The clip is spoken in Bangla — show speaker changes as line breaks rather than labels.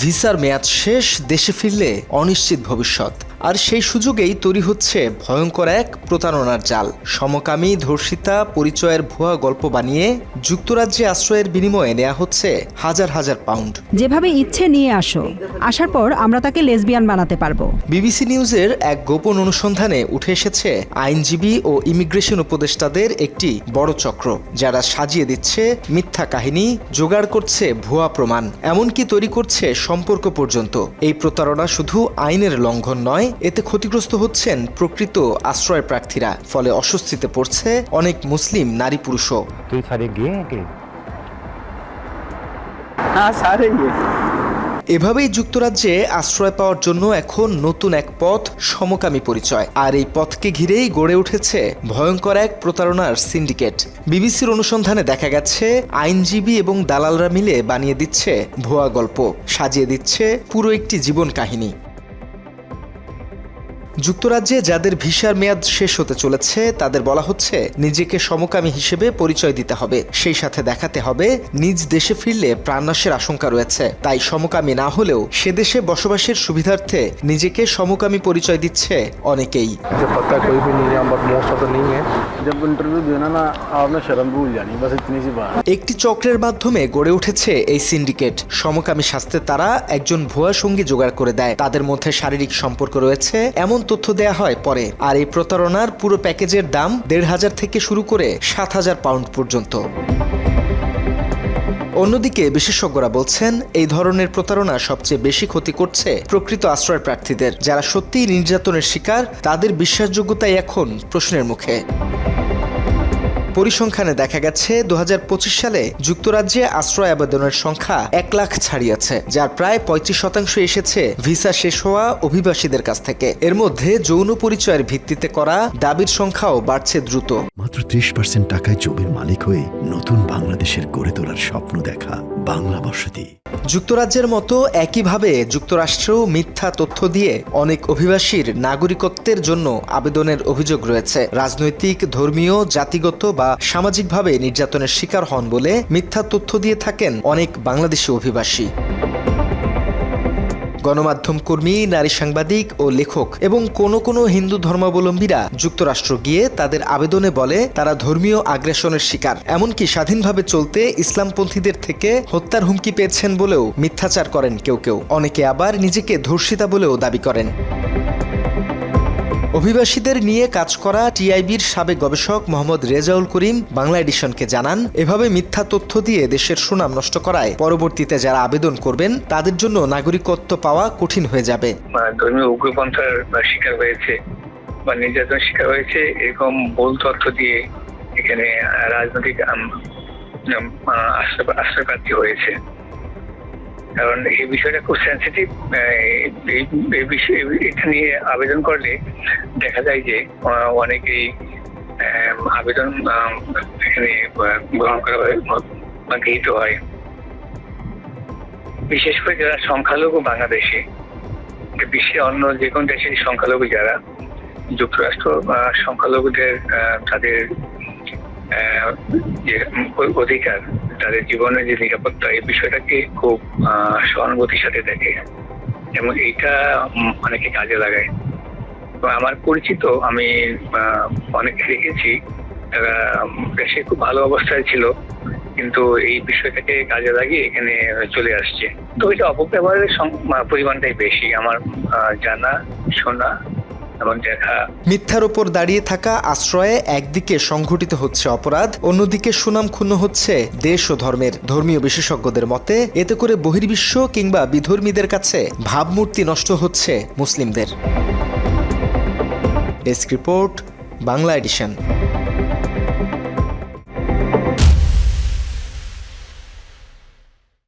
ভিসার মেয়াদ শেষ, দেশে ফিরলে অনিশ্চিত ভবিষ্যৎ। আর সেই সুযোগেই তৈরি হচ্ছে ভয়ঙ্কর এক প্রতারণার জাল। সমকামী, ধর্ষিতা, পরিচয়ের ভুয়া গল্প বানিয়ে যুক্তরাজ্যে আশ্রয়ের বিনিময়ে নেওয়া হচ্ছে হাজার হাজার পাউন্ড।
যেভাবে ইচ্ছে নিয়ে আসার পর আমরা তাকে লেসবিয়ান বানাতে পারবো।
বিবিসি নিউজের এক গোপন অনুসন্ধানে উঠে এসেছে আইনজীবী ও ইমিগ্রেশন উপদেষ্টাদের একটি বড় চক্র, যারা সাজিয়ে দিচ্ছে মিথ্যা কাহিনী, জোগাড় করছে ভুয়া প্রমাণ, এমনকি তৈরি করছে সম্পর্ক পর্যন্ত। এই প্রতারণা শুধু আইনের লঙ্ঘন নয়, এতে ক্ষতিগ্রস্ত হচ্ছেন প্রকৃত আশ্রয় প্রার্থীরা। ফলে অস্বস্তিতে পড়ছে অনেক মুসলিম নারী পুরুষও। এভাবেই যুক্তরাজ্যে আশ্রয় পাওয়ার জন্য এখন নতুন এক পথ সমকামী পরিচয়। আর এই পথকে ঘিরেই গড়ে উঠেছে ভয়ঙ্কর এক প্রতারণার সিন্ডিকেট। বিবিসির অনুসন্ধানে দেখা গেছে আইনজীবী এবং দালালরা মিলে বানিয়ে দিচ্ছে ভুয়া গল্প, সাজিয়ে দিচ্ছে পুরো একটি জীবন কাহিনী। যুক্তরাজ্যে যাদের ভিসার মেয়াদ শেষ হতে চলেছে তাদের বলা হচ্ছে নিজেকে সমকামী হিসেবে পরিচয় দিতে হবে, সেই সাথে দেখাতে হবে নিজ দেশে ফিরলে প্রাণনাশের আশঙ্কা রয়েছে। তাই সমকামী না হলেও সে দেশে বসবাসের সুবিধার্থে নিজেকে সমকামী পরিচয় দিচ্ছে অনেকেই। একটি চক্রের মাধ্যমে গড়ে উঠেছে এই সিন্ডিকেট। সমকামী সাজতে তারা একজন ভুয়া সঙ্গী জোগাড় করে দেয়, তাদের মধ্যে শারীরিক সম্পর্ক রয়েছে এমন তথ্য দেয়া হয় পরে। আর এই প্রতারণার পুরো প্যাকেজের দাম ১৫০০ থেকে শুরু করে ৭০০০ পাউন্ড পর্যন্ত। অন্যদিকে বিশেষজ্ঞরা বলছেন এই ধরনের প্রতারণা সবচেয়ে বেশি ক্ষতি করছে প্রকৃত আশ্রয় প্রার্থীদের, যারা সত্যিই নির্যাতনের শিকার। তাদের বিশ্বাসযোগ্যতাই এখন প্রশ্নের মুখে। পরিসংখ্যানে দেখা গেছে ২০২৫ সালে যুক্তরাজ্যে আশ্রয় আবেদনের সংখ্যা ১ লাখ ছাড়িয়েছে, যার প্রায় ৩৫% এসেছে ভিসা শেষ হওয়া অভিবাসীদের কাছ থেকে। এর মধ্যে যৌন পরিচয়ের ভিত্তিতে করা দাবির সংখ্যাও বাড়ছে দ্রুত।
মাত্র ৩০% টাকায় জমির মালিক হয়ে নতুন বাংলাদেশের গড়ে তোলার স্বপ্ন দেখা বাংলা বসতি।
যুক্তরাজ্যের মতো একইভাবে যুক্তরাষ্ট্রেও মিথ্যা তথ্য দিয়ে অনেক অভিবাসীর নাগরিকত্বের জন্য আবেদনের অভিযোগ রয়েছে। রাজনৈতিক, ধর্মীয়, জাতিগত বা সামাজিকভাবে নির্যাতনের শিকার হন বলে মিথ্যা তথ্য দিয়ে থাকেন অনেক বাংলাদেশি অভিবাসী। গণমাধ্যম কর্মী, নারী সাংবাদিক ও লেখক এবং কোনো হিন্দু ধর্মাবলম্বীরা যুক্তরাষ্ট্র গিয়ে তাদের আবেদনে বলে তারা ধর্মীয় আগ্রাসনের শিকার, এমনকি স্বাধীনভাবে চলতে ইসলামপন্থীদের থেকে হত্যার হুমকি পেয়েছেন বলেও মিথ্যাচার করেন কেউ। অনেকে আবার নিজেকে ধর্ষিতা বলেও দাবি করেন। অভিবাসীদের নিয়ে কাজ করা টিআইবির সাবেক গবেষক মোহাম্মদ রেজাউল করিম বাংলা এডিশনকে জানান, এভাবে মিথ্যা তথ্য দিয়ে দেশের সুনাম নষ্ট করায় পরবর্তীতে যারা আবেদন করবেন তাদের জন্য নাগরিকত্ব পাওয়া কঠিন হয়ে যাবে।
ধর্মীয় উগ্রপন্থার শিকার হয়েছে বা নির্যাতন শিকার হয়েছে এরকম ভুল তথ্য দিয়ে এখানে রাজনৈতিক আশ্রয়প্রার্থী হয়েছে। কারণ এই বিষয়টা খুব সেন্সিটিভ। এই বিষয়ে এটা নিয়ে আবেদন করলে দেখা যায় যে অনেকেই আবেদন এখানে গ্রহণ করা হয় বা গৃহীত হয়। বিশেষ করে যারা সংখ্যালঘু বাংলাদেশে, বিশ্বের অন্য যে কোনো দেশের সংখ্যালঘু যারা, যুক্তরাষ্ট্র সংখ্যালঘুদের তাদের যে অধিকার, তাদের জীবনের যে নিরাপত্তা, এই বিষয়টাকে খুব সহানুভূতির সাথে দেখে এবং এইটা অনেকে কাজে লাগায়। আমার পরিচিত আমি অনেকে দেখেছি তারা দেশে খুব ভালো অবস্থায় ছিল, কিন্তু এই বিষয়টাকে কাজে লাগিয়ে এখানে চলে আসছে। তো এটা অপব্যবহারের পরিমাণটাই বেশি আমার জানা শোনা এবং দেখা।
মিথ্যার ওপর দাঁড়িয়ে থাকা আশ্রয়ে একদিকে সংঘটিত হচ্ছে অপরাধ, অন্যদিকে সুনাম ক্ষুণ্ণ হচ্ছে দেশ ও ধর্মের। ধর্মীয় বিশেষজ্ঞদের মতে এতে করে বহির্বিশ্ব কিংবা বিধর্মীদের কাছে ভাবমূর্তি নষ্ট হচ্ছে মুসলিমদের। Desk report, Bangla addition.